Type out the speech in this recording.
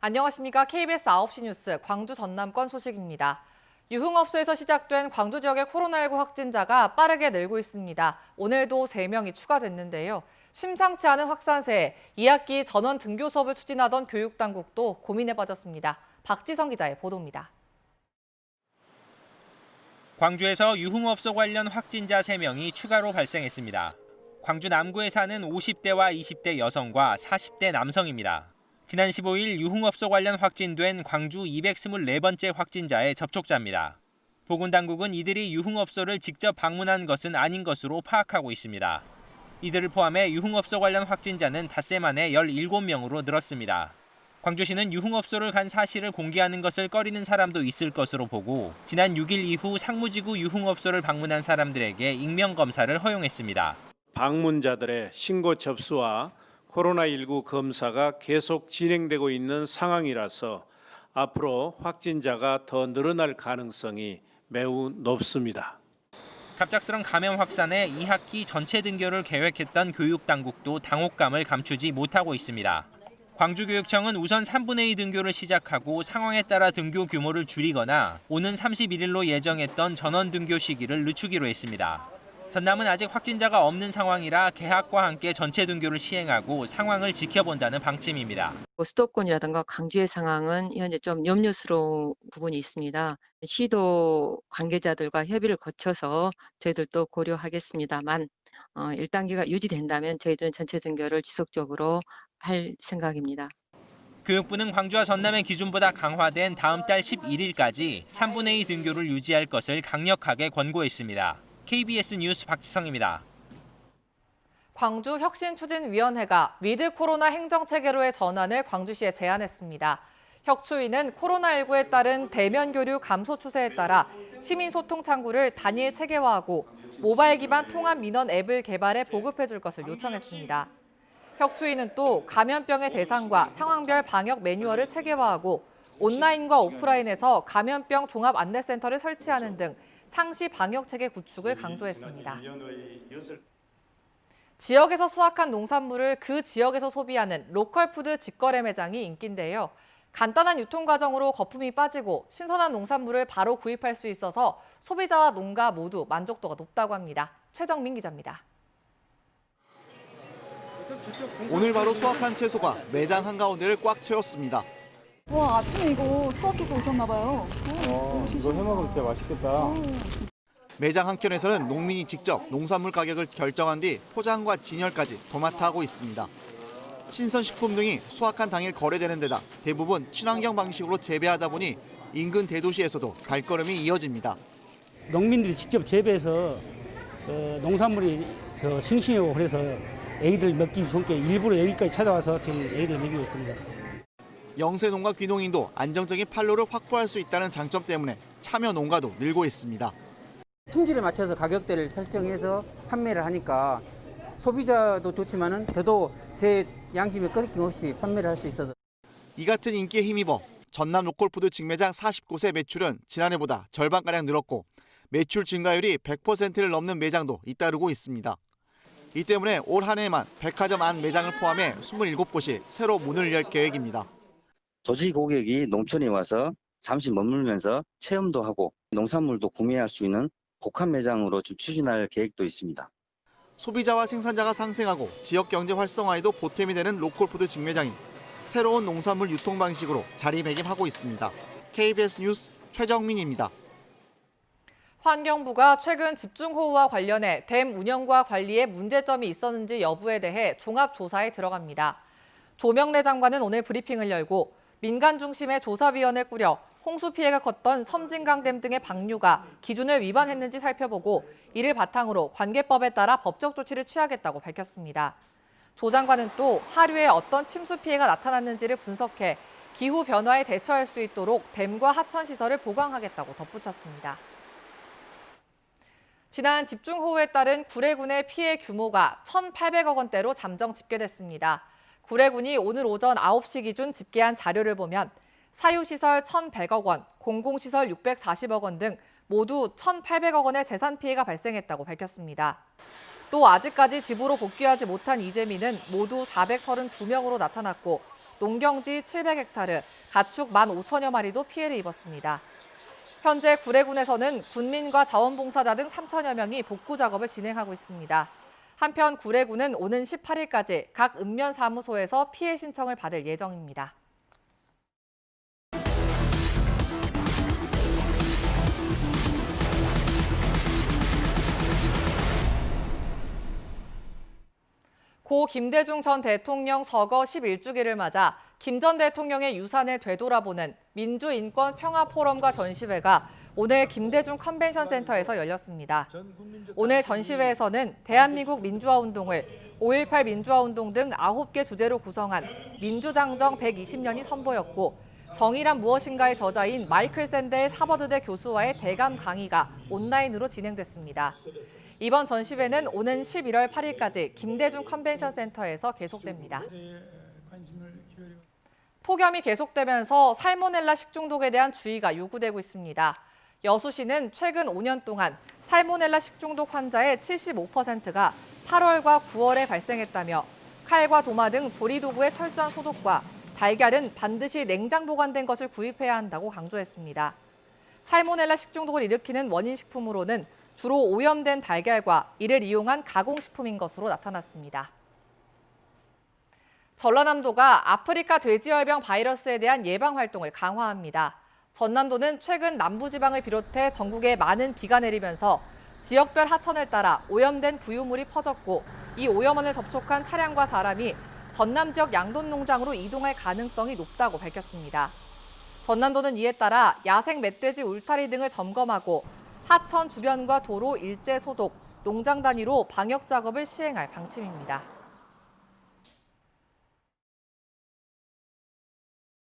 안녕하십니까. KBS 9시 뉴스 광주 전남권 소식입니다. 유흥업소에서 시작된 광주 지역의 코로나19 확진자가 빠르게 늘고 있습니다. 오늘도 3명이 추가됐는데요. 심상치 않은 확산세에 2학기 전원 등교 수업을 추진하던 교육당국도 고민에 빠졌습니다. 박지성 기자의 보도입니다. 광주에서 유흥업소 관련 확진자 3명이 추가로 발생했습니다. 광주 남구에 사는 50대와 20대 여성과 40대 남성입니다. 지난 15일 유흥업소 관련 확진된 광주 224번째 확진자의 접촉자입니다. 보건당국은 이들이 유흥업소를 직접 방문한 것은 아닌 것으로 파악하고 있습니다. 이들을 포함해 유흥업소 관련 확진자는 닷새 만에 17명으로 늘었습니다. 광주시는 유흥업소를 간 사실을 공개하는 것을 꺼리는 사람도 있을 것으로 보고 지난 6일 이후 상무지구 유흥업소를 방문한 사람들에게 익명검사를 허용했습니다. 방문자들의 신고 접수와 코로나19 검사가 계속 진행되고 있는 상황이라서 앞으로 확진자가 더 늘어날 가능성이 매우 높습니다. 갑작스런 감염 확산에 2학기 전체 등교를 계획했던 교육당국도 당혹감을 감추지 못하고 있습니다. 광주교육청은 우선 3분의 2 등교를 시작하고 상황에 따라 등교 규모를 줄이거나 오는 31일로 예정했던 전원 등교 시기를 늦추기로 했습니다. 전남은 아직 확진자가 없는 상황이라 개학과 함께 전체 등교를 시행하고 상황을 지켜본다는 방침입니다. 수도권이라든가 광주의 상황은 현재 좀 염려스러운 부분이 있습니다. 시도 관계자들과 협의를 거쳐서 저희들도 고려하겠습니다만 1단계가 유지된다면 저희들은 전체 등교를 지속적으로 할 생각입니다. 교육부는 광주와 전남의 기준보다 강화된 다음 달 11일까지 3분의 2 등교를 유지할 것을 강력하게 권고했습니다. KBS 뉴스 박지성입니다. 광주혁신추진위원회가 위드 코로나 행정체계로의 전환을 광주시에 제안했습니다. 혁추위는 코로나19에 따른 대면 교류 감소 추세에 따라 시민소통 창구를 단일 체계화하고 모바일 기반 통합 민원 앱을 개발해 보급해 줄 것을 요청했습니다. 혁추위는 또 감염병의 대상과 상황별 방역 매뉴얼을 체계화하고 온라인과 오프라인에서 감염병 종합 안내센터를 설치하는 등 상시 방역체계 구축을 강조했습니다. 지역에서 수확한 농산물을 그 지역에서 소비하는 로컬푸드 직거래 매장이 인기인데요. 간단한 유통 과정으로 거품이 빠지고 신선한 농산물을 바로 구입할 수 있어서 소비자와 농가 모두 만족도가 높다고 합니다. 최정민 기자입니다. 오늘 바로 수확한 채소가 매장 한가운데를 꽉 채웠습니다. 와, 아침에 이거 수확해서 오셨나 봐요. 이거 해먹으면 진짜 맛있겠다. 매장 한켠에서는 농민이 직접 농산물 가격을 결정한 뒤 포장과 진열까지 도맡아 하고 있습니다. 신선식품 등이 수확한 당일 거래되는 데다 대부분 친환경 방식으로 재배하다 보니 인근 대도시에서도 발걸음이 이어집니다. 농민들이 직접 재배해서 농산물이 싱싱하고 그래서 애기들 먹기 좋게 일부러 여기까지 찾아와서 지금 애기들 먹이고 있습니다. 영세농가 귀농인도 안정적인 판로를 확보할 수 있다는 장점 때문에 참여 농가도 늘고 있습니다. 품질에 맞춰서 가격대를 설정해서 판매를 하니까 소비자도 좋지만은 저도 제 양심에 꺼리낌 없이 판매를 할 수 있어서. 이 같은 인기에 힘입어 전남 로컬푸드 직매장 40곳의 매출은 지난해보다 절반가량 늘었고 매출 증가율이 100%를 넘는 매장도 잇따르고 있습니다. 이 때문에 올 한 해만 백화점 안 매장을 포함해 27곳이 새로 문을 열 계획입니다. 도시 고객이 농촌에 와서 잠시 머물면서 체험도 하고 농산물도 구매할 수 있는 복합 매장으로 추진할 계획도 있습니다. 소비자와 생산자가 상생하고 지역 경제 활성화에도 보탬이 되는 로컬푸드 직매장이 새로운 농산물 유통 방식으로 자리매김하고 있습니다. KBS 뉴스 최정민입니다. 환경부가 최근 집중호우와 관련해 댐 운영과 관리에 문제점이 있었는지 여부에 대해 종합조사에 들어갑니다. 조명래 장관은 오늘 브리핑을 열고 민간 중심의 조사위원회를 꾸려 홍수 피해가 컸던 섬진강댐 등의 방류가 기준을 위반했는지 살펴보고 이를 바탕으로 관계법에 따라 법적 조치를 취하겠다고 밝혔습니다. 조 장관은 또 하류에 어떤 침수 피해가 나타났는지를 분석해 기후 변화에 대처할 수 있도록 댐과 하천 시설을 보강하겠다고 덧붙였습니다. 지난 집중호우에 따른 구례군의 피해 규모가 1,800억 원대로 잠정 집계됐습니다. 구례군이 오늘 오전 9시 기준 집계한 자료를 보면 사유시설 1,100억 원, 공공시설 640억 원 등 모두 1,800억 원의 재산 피해가 발생했다고 밝혔습니다. 또 아직까지 집으로 복귀하지 못한 이재민은 모두 432명으로 나타났고 농경지 700헥타르, 가축 15,000여 마리도 피해를 입었습니다. 현재 구례군에서는 군민과 자원봉사자 등 3,000여 명이 복구 작업을 진행하고 있습니다. 한편 구례군은 오는 18일까지 각 읍면사무소에서 피해 신청을 받을 예정입니다. 고 김대중 전 대통령 서거 11주기를 맞아 김 전 대통령의 유산을 되돌아보는 민주인권평화포럼과 전시회가 오늘 김대중 컨벤션 센터에서 열렸습니다. 오늘 전시회에서는 대한민국 민주화운동을 5.18 민주화운동 등 9개 주제로 구성한 민주장정 120년이 선보였고 정의란 무엇인가의 저자인 마이클 샌델 하버드대 교수와의 대감 강의가 온라인으로 진행됐습니다. 이번 전시회는 오는 11월 8일까지 김대중 컨벤션 센터에서 계속됩니다. 폭염이 계속되면서 살모넬라 식중독에 대한 주의가 요구되고 있습니다. 여수시는 최근 5년 동안 살모넬라 식중독 환자의 75%가 8월과 9월에 발생했다며 칼과 도마 등 조리도구의 철저한 소독과 달걀은 반드시 냉장 보관된 것을 구입해야 한다고 강조했습니다. 살모넬라 식중독을 일으키는 원인 식품으로는 주로 오염된 달걀과 이를 이용한 가공식품인 것으로 나타났습니다. 전라남도가 아프리카 돼지열병 바이러스에 대한 예방 활동을 강화합니다. 전남도는 최근 남부지방을 비롯해 전국에 많은 비가 내리면서 지역별 하천을 따라 오염된 부유물이 퍼졌고 이 오염원을 접촉한 차량과 사람이 전남 지역 양돈 농장으로 이동할 가능성이 높다고 밝혔습니다. 전남도는 이에 따라 야생 멧돼지 울타리 등을 점검하고 하천 주변과 도로 일제 소독, 농장 단위로 방역 작업을 시행할 방침입니다.